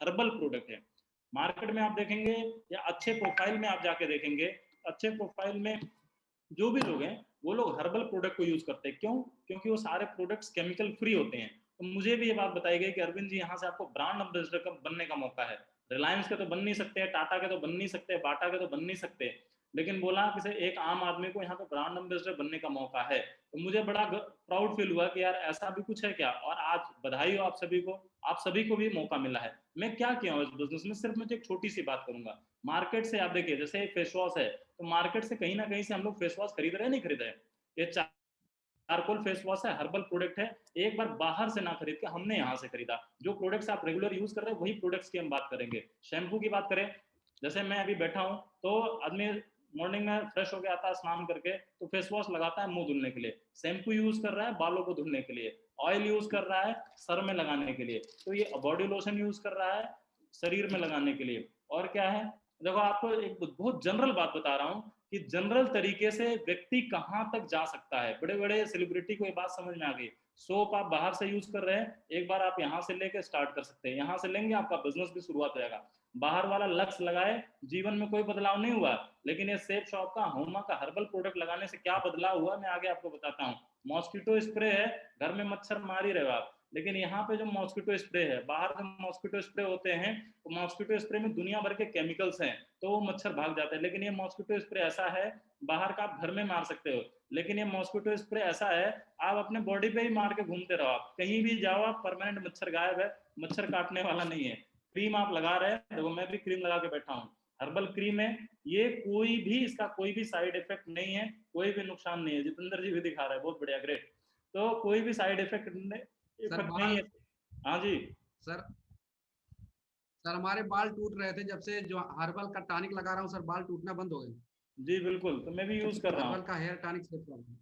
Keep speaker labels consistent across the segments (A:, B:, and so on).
A: Herbal product है। Market में आप देखेंगे या अच्छे प्रोफाइल में आप जाके देखेंगे, अच्छे प्रोफाइल में जो भी लोग हैं वो लोग हर्बल प्रोडक्ट को यूज करते हैं। क्यों? क्योंकि वो सारे प्रोडक्ट्स केमिकल फ्री होते हैं। तो मुझे भी ये बात बताई गई कि अरविंद जी, यहाँ से आपको ब्रांड एम्बेसडर का बनने का मौका है। रिलायंस के तो बन नहीं सकते, टाटा के तो बन नहीं सकते, बाटा के तो बन नहीं सकते, लेकिन बोला किसी एक आम आदमी को यहाँ पे ब्रांड एम्बेसडर बनने का मौका है। तो मुझे बड़ा प्राउड फील हुआ कि यार ऐसा भी कुछ है क्या। और आज बधाई हो आप सभी को, आप सभी को भी मौका मिला है। मैं क्या किया हूँ इस बिजनेस में, सिर्फ मुझे एक छोटी सी बात करूंगा। मार्केट से आप देखिए, जैसे फेस वॉश है, तो मार्केट से कहीं ना कहीं से हम लोग फेस वॉश खरीद रहे हैं, नहीं खरीद रहे? ये चारकोल फेस वॉश है, हर्बल प्रोडक्ट है। एक बार बाहर से ना खरीद के हमने यहाँ से खरीदा। जो प्रोडक्ट्स आप रेगुलर यूज कर रहे हैं वही प्रोडक्ट्स की हम बात करेंगे। शैम्पू की बात करें, जैसे मैं अभी बैठा हूँ तो आदमी मॉर्निंग में फ्रेश होकर आता है स्नान करके, तो फेस वॉश लगाता है मुंह धुलने के लिए, शैम्पू यूज कर रहा है बालों को धुलने के लिए, ऑयल यूज कर रहा है सर में लगाने के लिए, तो ये बॉडी लोशन यूज कर रहा है शरीर में लगाने के लिए। और क्या है, देखो आपको एक बहुत जनरल बात बता रहा हूँ कि जनरल तरीके से व्यक्ति कहां तक जा सकता है। बड़े बड़े सेलिब्रिटी को ये बात समझ में आ गई। सोप आप बाहर से यूज कर रहे हैं, एक बार आप यहां से लेके स्टार्ट कर सकते हैं, यहां से लेंगे आपका बिजनेस भी शुरुआत हो जाएगा। बाहर वाला लक्ष्य लगाए, जीवन में कोई बदलाव नहीं हुआ, लेकिन ये सेफ शॉप का, होमा का हर्बल प्रोडक्ट लगाने से क्या बदलाव हुआ मैं आगे आपको बताता हूँ। मॉस्किटो स्प्रे है, घर में मच्छर मार ही रहे हो आप, लेकिन यहाँ पे जो मॉस्किटो स्प्रे है, बाहर जो मॉस्किटो स्प्रे होते हैं, तो मॉस्किटो स्प्रे में दुनिया भर के केमिकल्स हैं, तो वो मच्छर भाग जाते हैं। लेकिन ये मॉस्किटो स्प्रे ऐसा है, बाहर का आप घर में मार सकते हो, लेकिन ये मॉस्किटो स्प्रे ऐसा है, आप अपने बॉडी पे ही मार के घूमते रहो, आप कहीं भी जाओ आप परमानेंट मच्छर गायब है, मच्छर काटने वाला नहीं है। क्रीम आप लगा रहे हैं, देखो मैं भी क्रीम लगा के बैठा हूँ, हर्बल क्रीम है ये, कोई भी इसका कोई भी साइड इफेक्ट नहीं है, कोई भी नुकसान नहीं है। जितेंद्र जी भी दिखा रहे हैं, बहुत बढ़िया, ग्रेट। तो कोई भी साइड इफेक्ट
B: सर
A: नहीं
B: बाल,
A: है। हाँ जी।
B: सर सर हमारे बाल टूट रहे थे, जब से जो हर्बल का टॉनिक लगा रहा हूँ सर, बाल टूटना बंद हो गए।
A: जी बिल्कुल, तो मैं भी यूज कर रहा
B: हर्बल
A: हूँ।
B: का हेयर टॉनिक से प्रॉब्लम।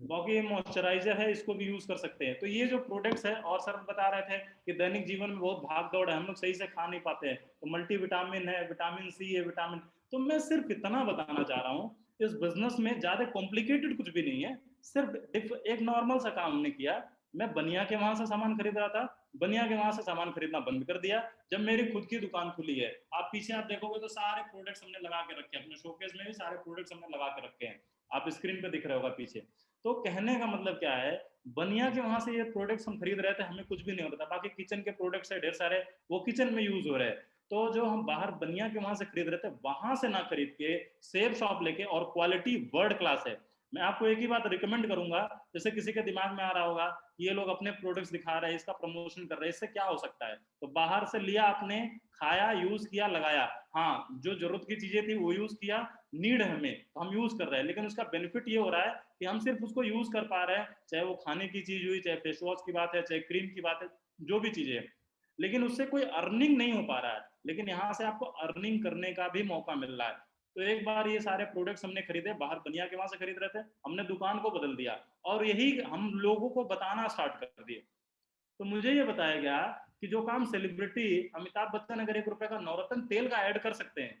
A: बाकी मॉइस्चराइजर है, इसको भी यूज कर सकते हैं। तो ये जो प्रोडक्ट्स है, और सर बता रहे थे कि दैनिक जीवन में बहुत भाग दौड़ है, हम लोग सही से खा नहीं पाते हैं, तो मल्टी विटामिन है, विटामिन सी है, विटामिन, तो मैं सिर्फ इतना बताना चाह रहा हूँ, इस बिजनेस में ज्यादा कॉम्प्लिकेटेड कुछ भी नहीं है। सिर्फ एक नॉर्मल सा काम हमने किया। मैं बनिया के वहां से सामान खरीद रहा था, बनिया के वहां से सामान खरीदना बंद कर दिया जब मेरी खुद की दुकान खुली है। आप पीछे आप देखोगे तो सारे प्रोडक्ट्स हमने लगा के रखे हैं, अपने शोकेस में भी सारे प्रोडक्ट्स हमने लगा के रखे हैं, आप स्क्रीन पे दिख रहे होगा पीछे। तो कहने का मतलब क्या है, बनिया के वहां से ये प्रोडक्ट्स हम खरीद रहे थे, हमें कुछ भी नहीं हो रहा था। बाकी किचन के प्रोडक्ट्स है ढेर सारे, वो किचन में यूज हो रहे हैं। तो जो हम बाहर बनिया के वहां से खरीद रहे थे, वहां से ना खरीद के सेफ शॉप लेके, और क्वालिटी वर्ल्ड क्लास है। मैं आपको एक ही बात रिकमेंड करूंगा, जैसे किसी के दिमाग में आ रहा होगा ये लोग अपने प्रोडक्ट्स दिखा रहे हैं, इसका प्रमोशन कर रहे हैं, इससे क्या हो सकता है। तो बाहर से लिया आपने, खाया, यूज किया, लगाया, हाँ जो जरूरत की चीजें थी वो यूज किया, नीड है हमें तो हम यूज कर रहे हैं, लेकिन उसका बेनिफिट ये हो रहा है कि हम सिर्फ उसको यूज कर पा रहे हैं, चाहे वो खाने की चीज हुई, चाहे फेस वॉश की बात है, चाहे क्रीम की बात है, जो भी चीजें है, लेकिन उससे कोई अर्निंग नहीं हो पा रहा है। लेकिन यहाँ से आपको अर्निंग करने का भी मौका मिल रहा है। तो एक बार ये सारे प्रोडक्ट्स हमने खरीदे, बाहर बनिया के वहां से खरीद रहे थे, हमने दुकान को बदल दिया, और यही हम लोगों को बताना स्टार्ट कर दिए। तो मुझे ये बताया गया कि जो काम सेलिब्रिटी अमिताभ बच्चन अगर 1 रुपए का नवरत्न तेल का ऐड कर सकते हैं,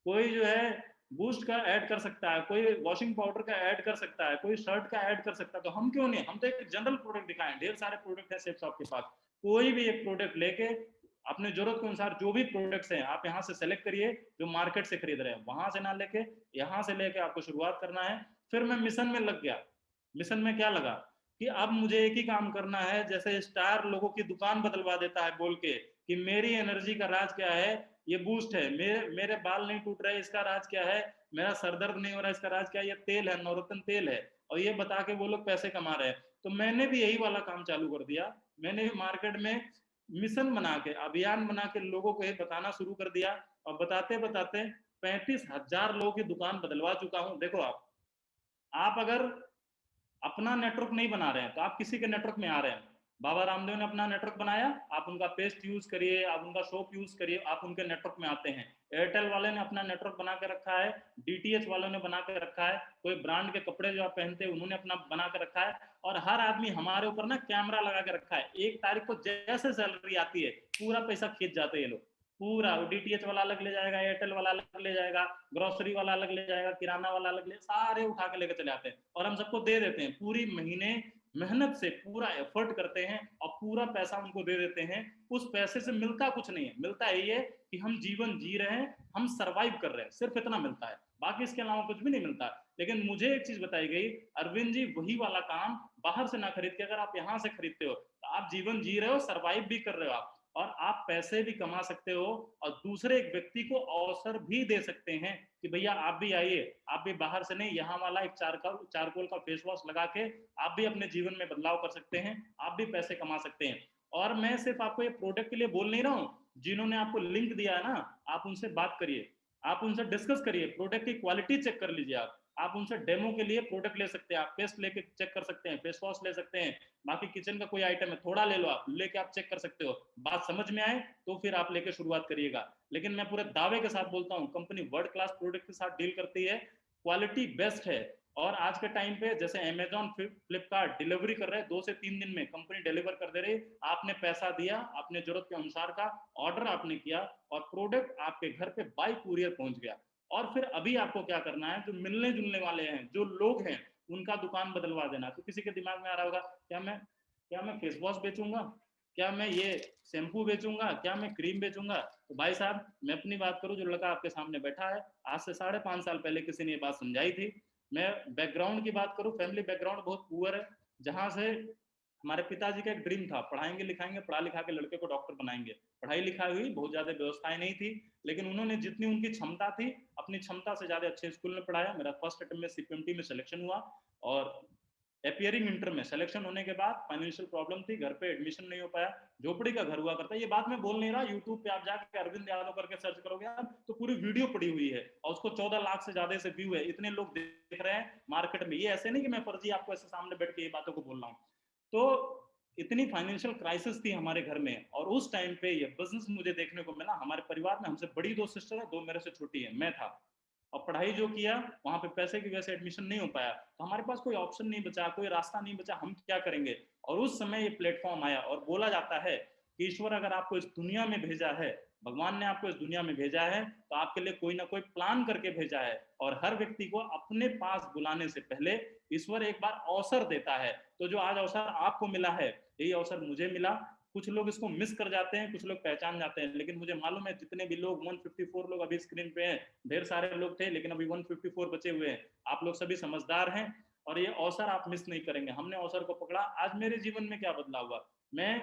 A: कोई जो है बूस्ट का ऐड कर सकता है, कोई वॉशिंग पाउडर का ऐड कर सकता है, कोई शर्ट का ऐड कर सकता है, तो हम क्यों नहीं। हम तो एक जनरल प्रोडक्ट दिखाएं, ढेर सारे प्रोडक्ट है सेफ शॉप के पास, कोई भी एक प्रोडक्ट लेके अपने जरूरत के अनुसार, जो भी प्रोडक्ट्स हैं आप यहाँ से सेलेक्ट करिए, जो मार्केट से खरीद रहे हैं वहां से ना लेके, यहाँ से लेके आपको शुरुआत करना है। फिर मैं मिशन में लग गया। मिशन में क्या लगा कि अब मुझे एक ही काम करना है, जैसे स्टार लोगों की दुकान बदलवा देता है बोल के कि मेरी एनर्जी का राज क्या है, ये बूस्ट है, मेरे मेरे बाल नहीं टूट रहे इसका राज क्या है, मेरा सरदर्द नहीं हो रहा इसका राज क्या है, ये तेल है, नवरत्न तेल है, और ये बता के वो लोग पैसे कमा रहे हैं। तो मैंने भी यही वाला काम चालू कर दिया। मैंने भी मार्केट में मिशन बना के, अभियान बना के लोगों को ये बताना शुरू कर दिया, और बताते बताते 35,000 लोगों की दुकान बदलवा चुका हूं। देखो आप अगर अपना नेटवर्क नहीं बना रहे हैं तो आप किसी के नेटवर्क में आ रहे हैं। बाबा रामदेव ने अपना नेटवर्क बनाया, आप उनका पेस्ट यूज करिए, आप उनका सोप यूज करिए, आप उनके नेटवर्क में आते हैं। एयरटेल वाले ने अपना नेटवर्क बना के रखा है, डीटीएच वालों ने बना के रखा है, कोई ब्रांड के कपड़े जो आप पहनते हैं उन्होंने अपना बना के रखा है, और हर आदमी हमारे ऊपर ना कैमरा लगा के रखा है। 1 तारीख को जैसे सैलरी आती है पूरा पैसा खींच जाते हैं ये लोग, पूरा। डीटीएच वाला अलग ले जाएगा, एयरटेल वाला अलग ले जाएगा, ग्रोसरी वाला अलग ले जाएगा, किराना वाला अलग ले, सारे उठा के लेके चले आते हैं, और हम सबको दे देते हैं पूरी महीने। मेहनत से पूरा एफर्ट करते हैं और पूरा पैसा उनको दे देते हैं। उस पैसे से मिलता कुछ नहीं है, मिलता यही है कि हम जीवन जी रहे हैं, हम सर्वाइव कर रहे हैं, सिर्फ इतना मिलता है, बाकी इसके अलावा कुछ भी नहीं मिलता। लेकिन मुझे एक चीज बताई गई, अरविंद जी वही वाला काम बाहर से ना खरीद के अगर आप यहाँ से खरीदते हो तो आप जीवन जी रहे हो, सर्वाइव भी कर रहे हो आप, और आप पैसे भी कमा सकते हो और दूसरे एक व्यक्ति को अवसर भी दे सकते हैं कि भैया आप भी आइए, आप भी बाहर से नहीं, यहाँ वाला एक चारकोल का फेस वॉश लगा के आप भी अपने जीवन में बदलाव कर सकते हैं, आप भी पैसे कमा सकते हैं। और मैं सिर्फ आपको ये प्रोडक्ट के लिए बोल नहीं रहा हूँ, जिन्होंने आपको लिंक दिया है ना, आप उनसे बात करिए, आप उनसे डिस्कस करिए, प्रोडक्ट की क्वालिटी चेक कर लीजिए आप उनसे डेमो के लिए प्रोडक्ट ले सकते हैं, आप पेस्ट लेके चेक कर सकते हैं, फेस वॉश ले सकते हैं, बाकी किचन का कोई आइटम है थोड़ा ले लो, आप लेके आप चेक कर सकते हो, बात समझ में आए तो फिर आप लेके शुरुआत करिएगा। लेकिन मैं पूरे दावे के साथ बोलता हूँ, कंपनी वर्ल्ड क्लास प्रोडक्ट के साथ डील करती है, क्वालिटी बेस्ट है। और आज के टाइम पे जैसे अमेजॉन फ्लिपकार्ट डिलीवरी कर रहे हैं, 2 से 3 दिन में कंपनी डिलीवर कर दे रही, आपने पैसा दिया, आपने जरूरत के अनुसार का ऑर्डर आपने किया और प्रोडक्ट आपके घर पे बाय कुरियर पहुंच गया। और फिर अभी आपको क्या करना है, जो मिलने जुलने वाले हैं, जो लोग हैं, उनका दुकान बदलवा देना। तो किसी के दिमाग में आ रहा होगा, क्या मैं फेस वॉश बेचूंगा, क्या मैं ये शैम्पू बेचूंगा, क्या मैं क्रीम बेचूंगा? तो भाई साहब, मैं अपनी बात करूं, जो लड़का आपके सामने बैठा है, आज से 5.5 साल पहले किसी ने ये बात समझाई थी। मैं बैकग्राउंड की बात करूं, फैमिली बैकग्राउंड बहुत पुअर है, जहां से हमारे पिताजी का एक ड्रीम था, पढ़ाएंगे लिखाएंगे, पढ़ा लिखा के लड़के को डॉक्टर बनाएंगे। पढ़ाई लिखाई हुई, बहुत ज्यादा व्यवस्थाएं नहीं थी, लेकिन उन्होंने जितनी उनकी क्षमता थी, अपनी क्षमता से ज्यादा अच्छे स्कूल में पढ़ाया। मेरा फर्स्ट अटेम्प्ट में सीपीएमटी में सिलेक्शन हुआ, और अपियरिंग इंटर में सिलेक्शन होने के बाद फाइनेंशियल प्रॉब्लम थी, घर पे एडमिशन नहीं हो पाया, झोपड़ी का घर हुआ करता है। ये बात मैं बोल नहीं रहा, यूट्यूब पे आप जाकर अरविंद यादव करके सर्च करोगे आप, तो पूरी वीडियो पड़ी हुई है और उसको 14 लाख से ज्यादा से व्यू है, इतने लोग देख रहे हैं मार्केट में। ये ऐसे नहीं कि मैं फर्जी आपको ऐसे सामने बैठ के ये बातों को बोल रहा हूँ। तो इतनी फाइनेंशियल क्राइसिस थी हमारे घर में, और उस टाइम पे ये बिजनेस मुझे देखने को मिला। हमारे परिवार में हमसे बड़ी 2 सिस्टर है, 2 मेरे से छोटी है, मैं था। और पढ़ाई जो किया, वहां पे पैसे की वजह से एडमिशन नहीं हो पाया, तो हमारे पास कोई ऑप्शन नहीं बचा, कोई रास्ता नहीं बचा, हम क्या करेंगे। और उस समय ये प्लेटफॉर्म आया, और बोला जाता है कि ईश्वर अगर आपको इस दुनिया में भेजा है, भगवान ने आपको इस दुनिया में भेजा है, तो आपके लिए कोई ना कोई प्लान करके भेजा है। और हर व्यक्ति को अपने पास बुलाने से पहले ईश्वर एक बार अवसर देता है। तो जो आज अवसर आपको मिला है, यही अवसर मुझे मिला। कुछ लोग इसको मिस कर जाते हैं, कुछ लोग पहचान जाते हैं, लेकिन मुझे मालूम है जितने भी लोग 154 लोग अभी स्क्रीन पे हैं, ढेर सारे लोग थे लेकिन अभी 154 बचे हुए हैं। आप लोग सभी समझदार हैं और ये अवसर आप मिस नहीं करेंगे। हमने अवसर को पकड़ा। आज मेरे जीवन में क्या बदलाव हुआ, मैं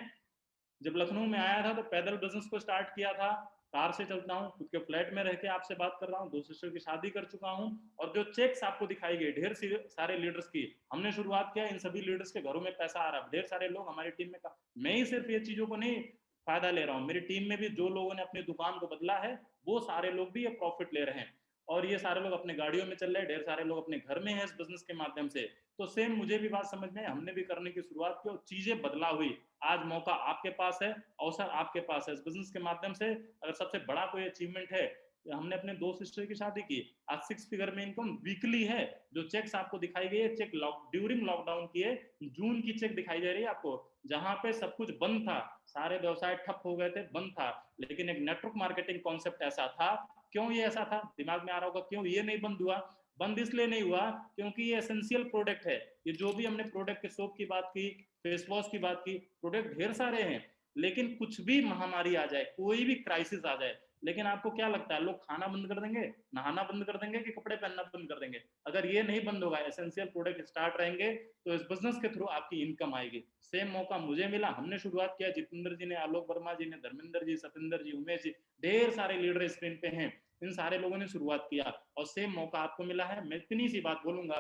A: जब लखनऊ में आया था तो पैदल बिजनेस को स्टार्ट किया था, कार से चलता हूँ, खुद के फ्लैट में रह के आपसे बात कर रहा हूँ, 2 सिस्टर की शादी कर चुका हूँ। और जो चेक्स आपको दिखाई गई ढेर सारे लीडर्स की, हमने शुरुआत किया, इन सभी लीडर्स के घरों में पैसा आ रहा है, ढेर सारे लोग हमारी टीम में मैं ही सिर्फ ये चीजों को नहीं फायदा ले रहा हूँ, मेरी टीम में भी जो लोगों ने अपनी दुकान को बदला है, वो सारे लोग भी ये प्रॉफिट ले रहे हैं। और ये सारे लोग अपने गाड़ियों में चल रहे हैं, ढेर सारे लोग अपने घर में हैं इस बिजनेस के माध्यम से। तो सेम मुझे भी बात समझ में, हमने भी करने की शुरुआत की और चीजें बदला हुई। आज मौका आपके पास है, अवसर आपके पास है। इस बिजनेस के माध्यम से अगर सबसे बड़ा कोई अचीवमेंट है, हमने अपने 2 सिस्टर की शादी की, आज 6 फिगर में इनकम वीकली है। जो चेक्स आपको दिखाई गई है, चेक ड्यूरिंग लॉकडाउन की है, जून की चेक दिखाई दे रही है आपको, जहां पे सब कुछ बंद था, सारे व्यवसाय ठप हो गए थे, बंद था, लेकिन एक नेटवर्क मार्केटिंग कॉन्सेप्ट ऐसा था। क्यों ये ऐसा था, दिमाग में आ रहा होगा क्यों ये नहीं बंद हुआ। बंद इसलिए नहीं हुआ क्योंकि ये एसेंशियल प्रोडक्ट है। ये जो भी हमने प्रोडक्ट के सोप की बात की, फेस वॉश की बात की, प्रोडक्ट ढेर सारे हैं, लेकिन कुछ भी महामारी आ जाए, कोई भी क्राइसिस आ जाए, लेकिन आपको क्या लगता है लोग खाना बंद कर देंगे, नहाना बंद कर देंगे, कि कपड़े पहनना बंद कर देंगे? अगर ये नहीं बंद होगा, एसेंशियल प्रोडक्ट स्टार्ट रहेंगे, तो इस बिजनेस के थ्रू आपकी इनकम आएगी। सेम मौका मुझे मिला, हमने शुरुआत किया, जितेंद्र जी ने, आलोक वर्मा जी ने, धर्मेंद्र जी, सतेंद्र जी, उमेश जी, ढेर सारे लीडर स्क्रीन पे हैं, इन सारे लोगों ने शुरुआत किया और सेम मौका आपको मिला है। मैं इतनी सी बात बोलूंगा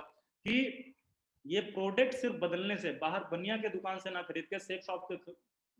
A: कि ये प्रोडक्ट सिर्फ बदलने से, बाहर बनिया के दुकान से ना खरीद के सेफ शॉप के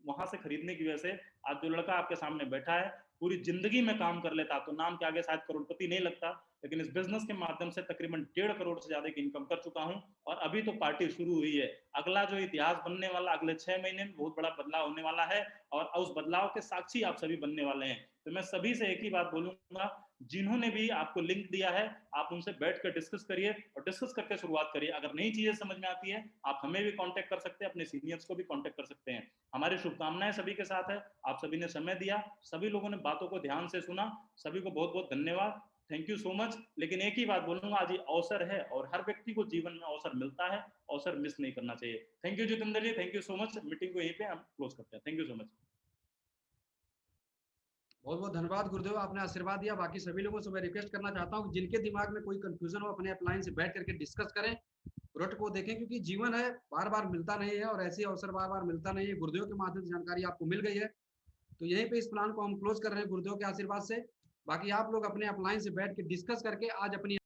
A: वहां से खरीदने की वजह से, आज जो लड़का आपके सामने बैठा है पूरी जिंदगी में काम कर लेता तो नाम के आगे शायद करोड़पति नहीं लगता, लेकिन इस बिजनेस के माध्यम से तकरीबन 1.5 करोड़ से ज्यादा की इनकम कर चुका हूं। और अभी तो पार्टी शुरू हुई है, अगला जो इतिहास बनने वाला, अगले 6 महीने में बहुत बड़ा बदलाव होने वाला है, और उस बदलाव के साक्षी आप सभी बनने वाले हैं। तो मैं सभी से एक ही बात बोलूंगा, जिन्होंने भी आपको लिंक दिया है, आप उनसे बैठ कर डिस्कस करिए और डिस्कस करके शुरुआत करिए। अगर नई चीजें समझ में आती है, आप हमें भी कांटेक्ट कर सकते हैं, अपने सीनियर्स को भी कांटेक्ट कर सकते हैं। हमारी शुभकामनाएं सभी के साथ है। आप सभी ने समय दिया, सभी लोगों ने बातों को ध्यान से सुना, सभी को बहुत बहुत धन्यवाद। Thank you so much. लेकिन एक ही बात बोलूंगा, आज ये अवसर है और हर व्यक्ति को जीवन में अवसर मिलता है, अवसर मिस नहीं करना चाहिए। Thank you Jitendra ji, thank you so much. Meeting को यहीं पे हम क्लोज करते हैं। Thank you so much.
B: बहुत बहुत धन्यवाद गुरुदेव, आपने आशीर्वाद दिया। बाकी सभी लोगों से मैं रिक्वेस्ट करना चाहता हूँ कि जिनके दिमाग में कोई कंफ्यूजन हो, अपने अपलाइन से बैठ करके डिस्कस करें, प्रोडक्ट को देखें, क्योंकि जीवन है, बार बार मिलता नहीं है और ऐसे अवसर बार बार मिलता नहीं है। गुरुदेव के माध्यम से जानकारी आपको मिल गई है, तो यहीं पे इस प्लान को हम क्लोज कर रहे हैं गुरुदेव के आशीर्वाद से। बाकी आप लोग अपने अपलाइन से बैठ के डिस्कस करके आज अपनी